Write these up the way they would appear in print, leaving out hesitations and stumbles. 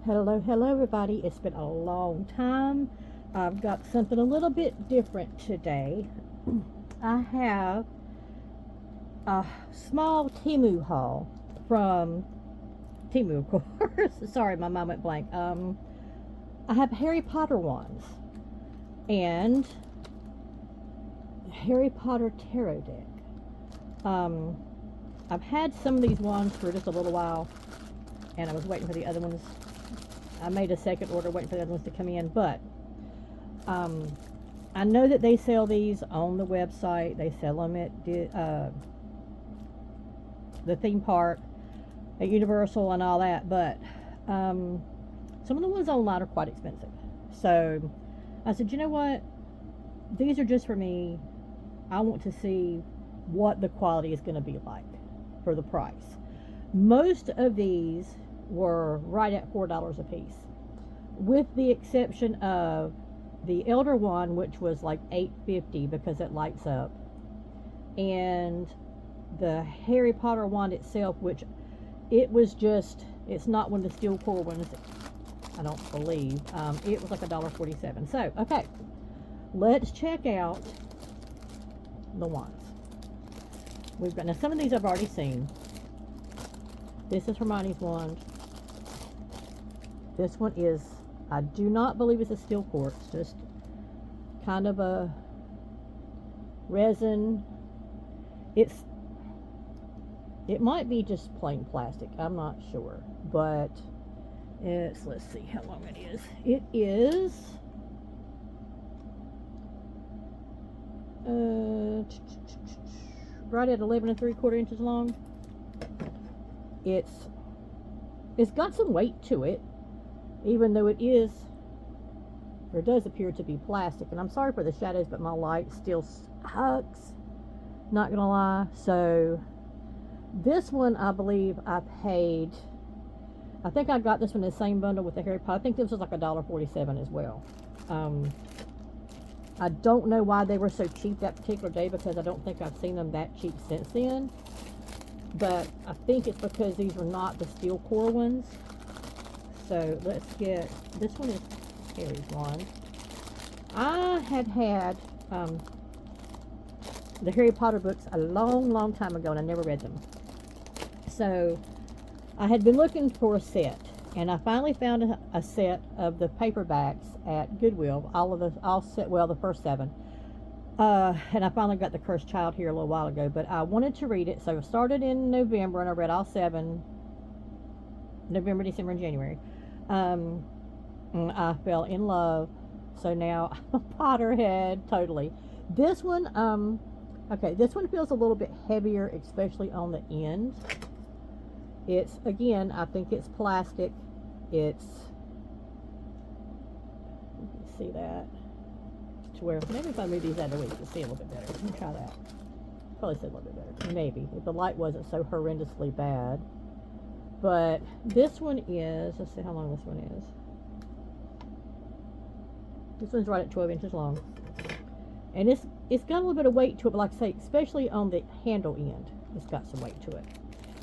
Hello everybody. It's been a long time. I've got something a little bit different today. I have a small Temu haul from Temu, of course. Sorry, my mind went blank. I have Harry Potter ones and Harry Potter tarot deck. I've had some of these ones for just a little while, and I was waiting for the other ones. I made a second order waiting for the other ones to come in, but I know that they sell these on the website. They sell them at the theme park, at Universal and all that, but some of the ones online are quite expensive. So I said, you know what? These are just for me. I want to see what the quality is going to be like for the price. Most of these were right at $4 a piece, with the exception of the Elder one, which was like $8.50 because it lights up, and the Harry Potter wand itself, which it's not one of the steel core ones, I don't believe. It was like $1.47. So okay, let's check out the wands. We've got, now some of these I've already seen. This is Hermione's wand. This one is, I do not believe it's a steel quartz, just kind of a resin. It might be just plain plastic, I'm not sure, but let's see how long it is. It is right at 11 3/4 inches long. It's got some weight to it, even though it does appear to be plastic. And I'm sorry for the shadows, but my light still sucks, not gonna lie. So this one, I believe I think I got this one in the same bundle with the Harry Potter. I think this was like $1.47 as well. I don't know why they were so cheap that particular day, because I don't think I've seen them that cheap since then. But I think it's because these are not the steel core ones. So let's get, this one is Harry's wand. I had the Harry Potter books a long time ago, and I never read them. So I had been looking for a set, and I finally found a set of the paperbacks at Goodwill. The first 7. And I finally got The Cursed Child here a little while ago, but I wanted to read it. So I started in November, and I read all 7, November, December, and January. And I fell in love. So now I'm a Potterhead, totally. This one, okay, this one feels a little bit heavier, especially on the end. It's, again, I think it's plastic. It's, you can see that. To where, maybe if I move these out of the way, you can see a little bit better. Let me try that. Probably see a little bit better. Maybe, if the light wasn't so horrendously bad. But this one is, let's see how long this one is. This one's right at 12 inches long. And it's got a little bit of weight to it, but like I say, especially on the handle end, it's got some weight to it.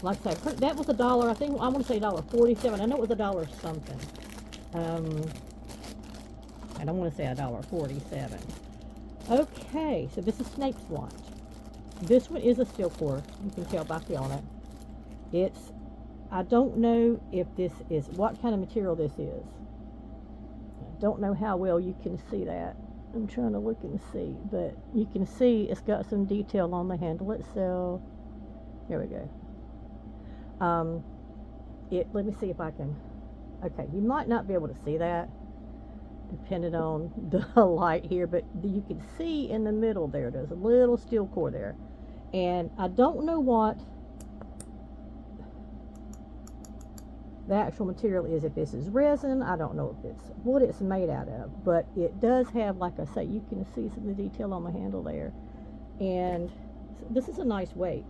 Like I say, that was $1, I think, I want to say $1.47. I know it was $1 something. I don't want to say $1.47. Okay, so this is Snape's wand. This one is a steel core. You can tell by feeling it. I don't know if this is, what kind of material this is. I don't know how well you can see that. I'm trying to look and see, but you can see it's got some detail on the handle itself. There we go. Let me see if I can, okay, you might not be able to see that depending on the light here, but you can see in the middle there's a little steel core there, and I don't know what the actual material is, if this is resin. I don't know if it's what it's made out of, but it does have, like I say, you can see some of the detail on the handle there, and this is a nice weight,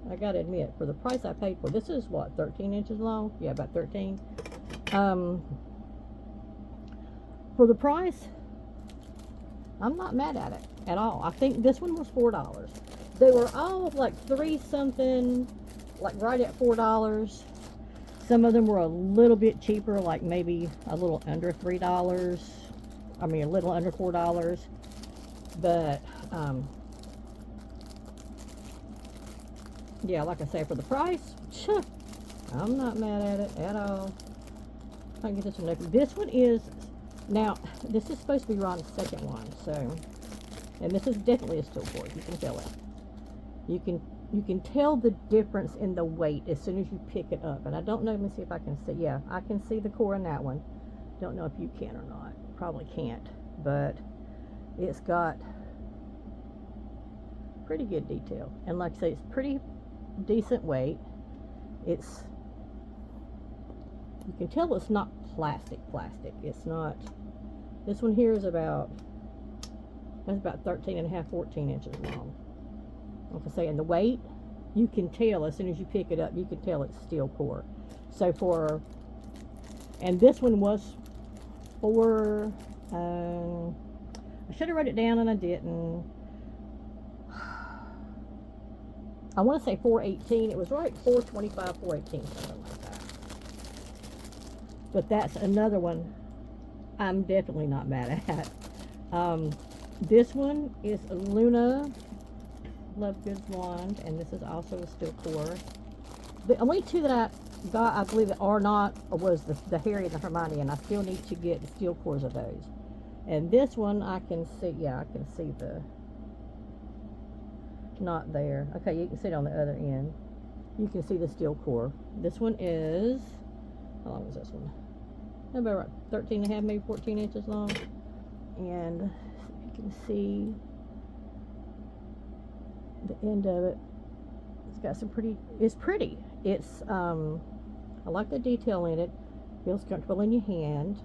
I gotta admit, for the price I paid for. This is what, 13 inches long? Yeah, about 13. For the price, I'm not mad at it at all. I think this one was $4. They were all like 3 something, like right at $4. Some of them were a little bit cheaper, like maybe a little under $3. I mean, a little under $4. But, yeah, like I say, for the price, I'm not mad at it at all. I can get this one open. This one is, now, this is supposed to be Ron's second one, so, and this is definitely a steel cord. You can tell it. You can tell the difference in the weight as soon as you pick it up. And I don't know, let me see if I can see. Yeah, I can see the core in that one. Don't know if you can or not. Probably can't. But it's got pretty good detail. And like I say, it's pretty decent weight. It's, you can tell it's not plastic. It's not, this one here is about, that's about 13 and a half, 14 inches long. Like I say, and the weight, you can tell as soon as you pick it up, you can tell it's steel core. So for, and this one was for, I should have wrote it down and I didn't. I want to say 418. It was right 425, 418, something like that. But that's another one I'm definitely not mad at. This one is a Luna Love Goods wand, and this is also a steel core. The only two that I got, I believe, that are not, was the Harry and the Hermione, and I still need to get the steel cores of those. And this one, I can see, yeah, I can see the, not there. Okay, you can see it on the other end. You can see the steel core. This one is, how long is this one? About 13 and a half, maybe 14 inches long. And you can see the end of it. It's got some pretty, it's pretty. It's, I like the detail in it. Feels comfortable in your hand.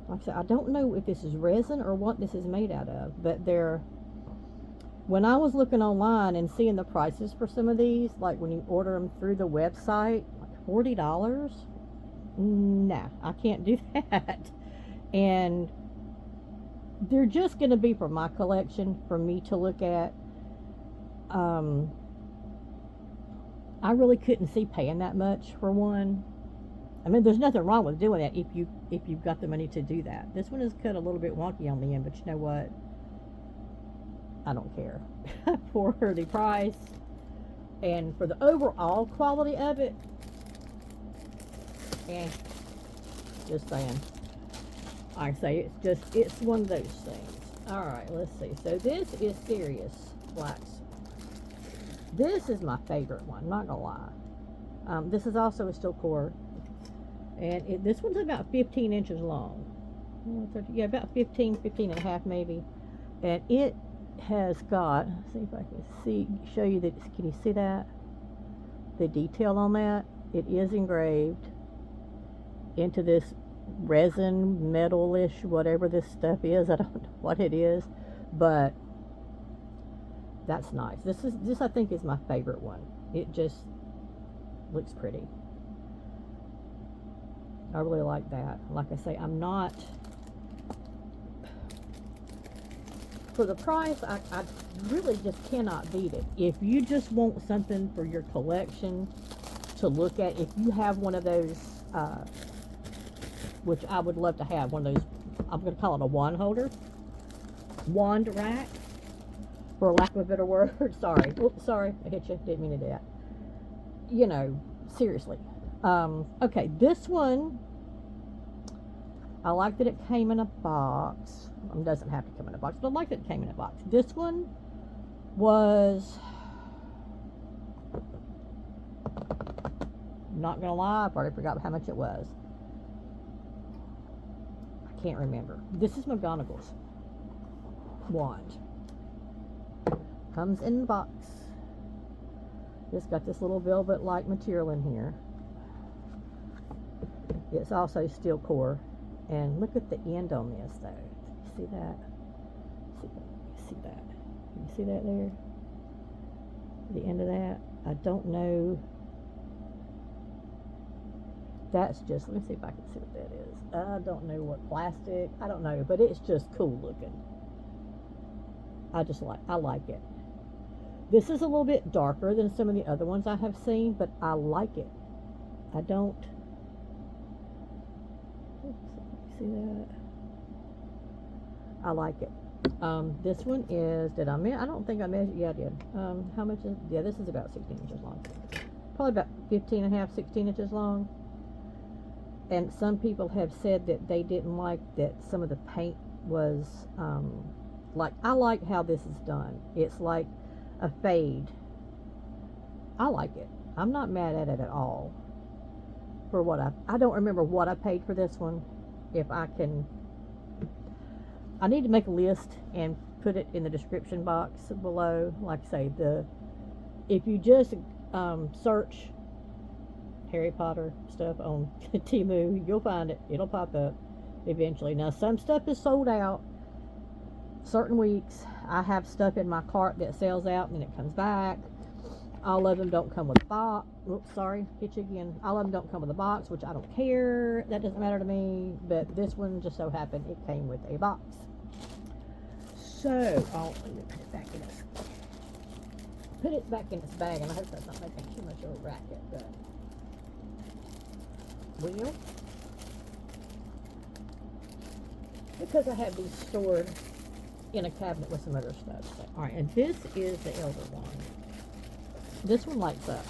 Like I said, I don't know if this is resin or what this is made out of, but they're, when I was looking online and seeing the prices for some of these, like when you order them through the website, like $40, nah, I can't do that. And they're just going to be for my collection, for me to look at. I really couldn't see paying that much for one. I mean, there's nothing wrong with doing that if you've got the money to do that. This one is cut a little bit wonky on the end, but you know what? I don't care. For the price and for the overall quality of it, just saying. I say it's one of those things. All right, let's see. So this is Serious Black. This is my favorite one, not gonna lie. This is also a steel core, and this one's about 15 inches long. Yeah, about 15 and a half maybe. And it has got, let's see if I can show you that. Can you see that? The detail on that? It is engraved into this resin, metalish, whatever this stuff is. I don't know what it is, but that's nice. This I think is my favorite one. It just looks pretty. I really like that. Like I say, I'm not, for the price, I really just cannot beat it. If you just want something for your collection to look at, if you have one of those, which I would love to have, one of those, I'm going to call it a wand holder, wand rack, for lack of a better word. Sorry. Oops, sorry, I hit you. Didn't mean to do that. You know, seriously. Okay, this one, I like that it came in a box. It doesn't have to come in a box, but I like that it came in a box. This one was, not going to lie, I've already forgot how much it was. I can't remember. This is McGonagall's wand. Comes in the box. It's got this little velvet-like material in here. It's also steel core. And look at the end on this, though. See that? See that? Can you see that there? The end of that? I don't know. That's just, let me see if I can see what that is. I don't know what plastic. I don't know, but it's just cool looking. I like it. This is a little bit darker than some of the other ones I have seen, but I like it. I don't. Oops, see that? I like it. This one is, did I measure? I don't think I measured. Yeah, I did. How much is, yeah, this is about 16 inches long. Probably about 15 and a half, 16 inches long. And some people have said that they didn't like that some of the paint was, like, I like how this is done. It's like a fade. I like it. I'm not mad at it at all. For what I don't remember what I paid for this one. If I can, I need to make a list and put it in the description box below. Like I say, if you just search Harry Potter stuff on Temu, you'll find it. It'll pop up eventually. Now, some stuff is sold out certain weeks. I have stuff in my cart that sells out and then it comes back. All of them don't come with a box. Oops, sorry, hit you again. All of them don't come with a box, which I don't care. That doesn't matter to me. But this one just so happened it came with a box. So, let me put it back in its bag, and I hope that's not making too much of a racket. But well, because I have these stored in a cabinet with some other stuff. So, all right, and this is the Elder one. This one lights up.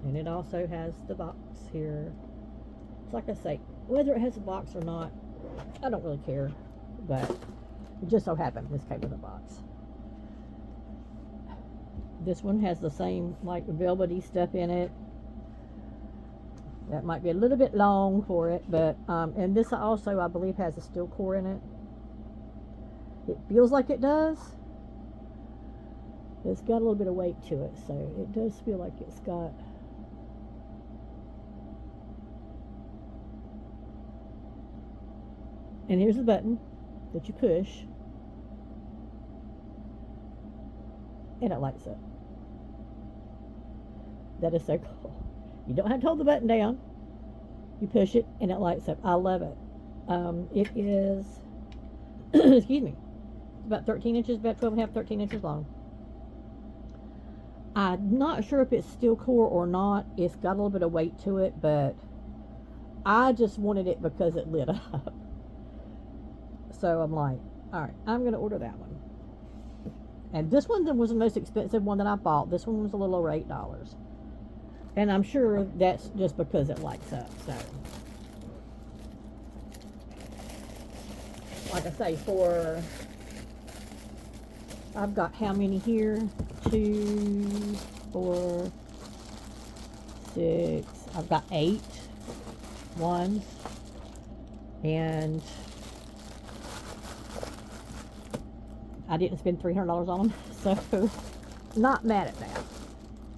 And it also has the box here. It's like I say, whether it has a box or not, I don't really care. But it just so happened this came with a box. This one has the same like velvety stuff in it. That might be a little bit long for it, but and this also I believe has a steel core in it. It feels like it does. It's got a little bit of weight to it, so it does feel like it's got. And here's the button that you push, and it lights up. That is so cool. You don't have to hold the button down. You push it, and it lights up. I love it. It is, excuse me, about 13 inches, about 12 and a half, 13 inches long. I'm not sure if it's steel core or not. It's got a little bit of weight to it, but I just wanted it because it lit up. So I'm like, all right, I'm going to order that one. And this one was the most expensive one that I bought. This one was a little over $8. And I'm sure that's just because it lights up. So, like I say, I've got how many here? 2, 4, 6. I've got 8 ones. And I didn't spend $300 on them. So, not mad at that.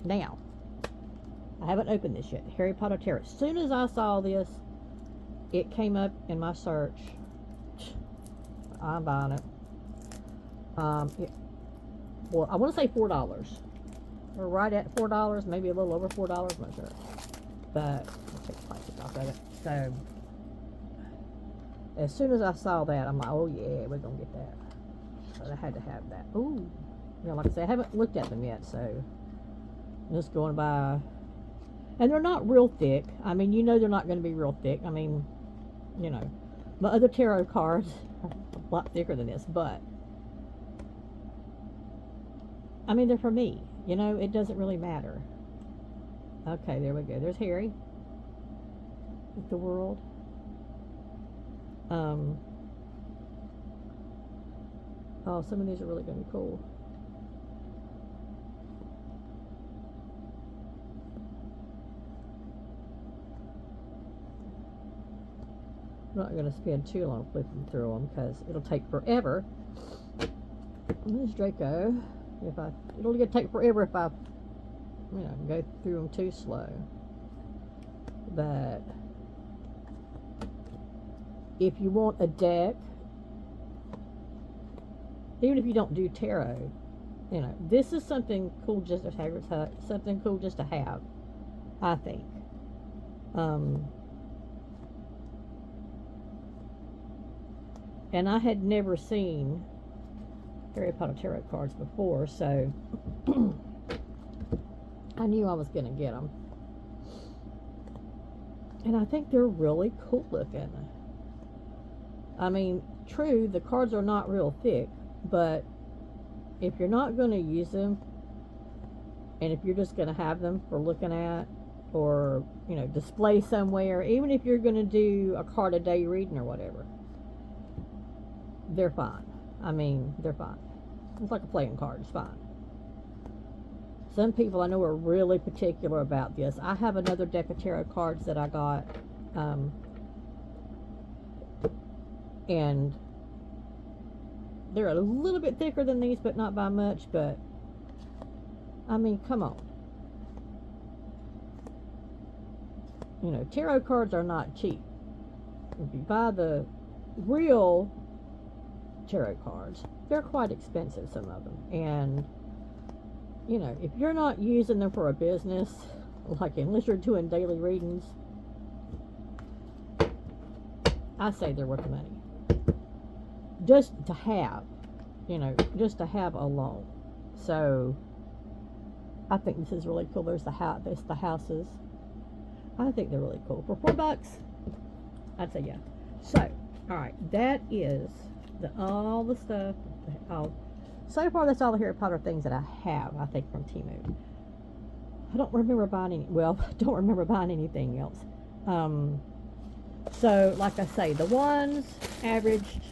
Now, I haven't opened this yet. Harry Potter Tarot. As soon as I saw this, it came up in my search. I'm buying it. Well, I want to say $4. We're right at $4, maybe a little over $4. I'm not sure. But I'll take the plastic off of it. So, as soon as I saw that, I'm like, oh yeah, we're going to get that. So I had to have that. Ooh. You know, like I said, I haven't looked at them yet, so I'm just going by. And they're not real thick. I mean, you know they're not going to be real thick. I mean, you know, my other tarot cards are a lot thicker than this, but I mean, they're for me. You know, it doesn't really matter. Okay, there we go. There's Harry with the world. Oh, some of these are really going to be cool. I'm not going to spend too long flipping through them because it'll take forever. There's Draco. It'll take forever if I, go through them too slow. But if you want a deck, even if you don't do tarot, this is something cool just to have. Something cool just to have, I think. And I had never seen Harry Potter tarot cards before, so I knew I was going to get them. And I think they're really cool looking. I mean, true, the cards are not real thick, but if you're not going to use them, and if you're just going to have them for looking at, or, you know, display somewhere, even if you're going to do a card a day reading or whatever, they're fine. I mean, they're fine. It's like a playing card. It's fine. Some people I know are really particular about this. I have another deck of tarot cards that I got, and they're a little bit thicker than these, but not by much. But I mean, come on. You know, tarot cards are not cheap. If you buy the real tarot cards, they're quite expensive, some of them. And, you know, if you're not using them for a business, like unless you're doing daily readings, I say they're worth the money. Just to have, you know, just to have alone. So, I think this is really cool. There's the house. There's the houses. I think they're really cool. For $4, I'd say yeah. So, all right, that is all the stuff. So far, that's all the Harry Potter things that I have, I think, from Temu. I don't remember buying any. Well, don't remember buying anything else. So, like I say, the ones averaged.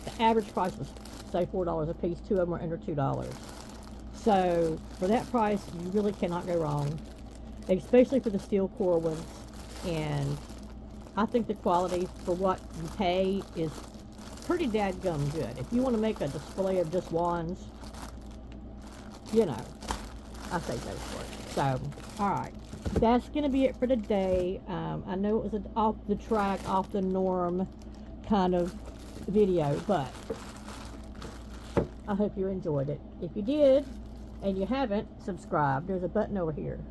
The average price was, say, $4 a piece. 2 of them were under $2. So, for that price, you really cannot go wrong, especially for the steel core ones. And I think the quality for what you pay is pretty dadgum good. If you want to make a display of just wands, you know, I say go for it. So, alright, that's going to be it for today. I know it was an off the track, off the norm kind of video, but I hope you enjoyed it. If you did, and you haven't, subscribe. There's a button over here.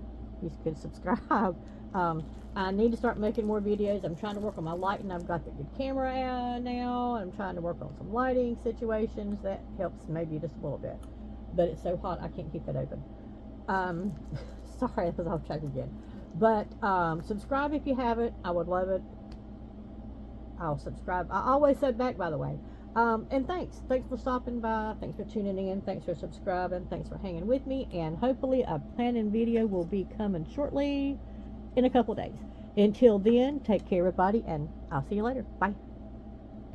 You can subscribe. I need to start making more videos. I'm trying to work on my lighting. I've got the good camera now. I'm trying to work on some lighting situations. That helps maybe just a little bit. But it's so hot, I can't keep it open. Sorry, I was off track again. But subscribe if you haven't. I would love it. I'll subscribe. I always said back, by the way. And thanks. Thanks for stopping by. Thanks for tuning in. Thanks for subscribing. Thanks for hanging with me. And hopefully a planning video will be coming shortly in a couple days. Until then, take care, everybody, and I'll see you later. Bye.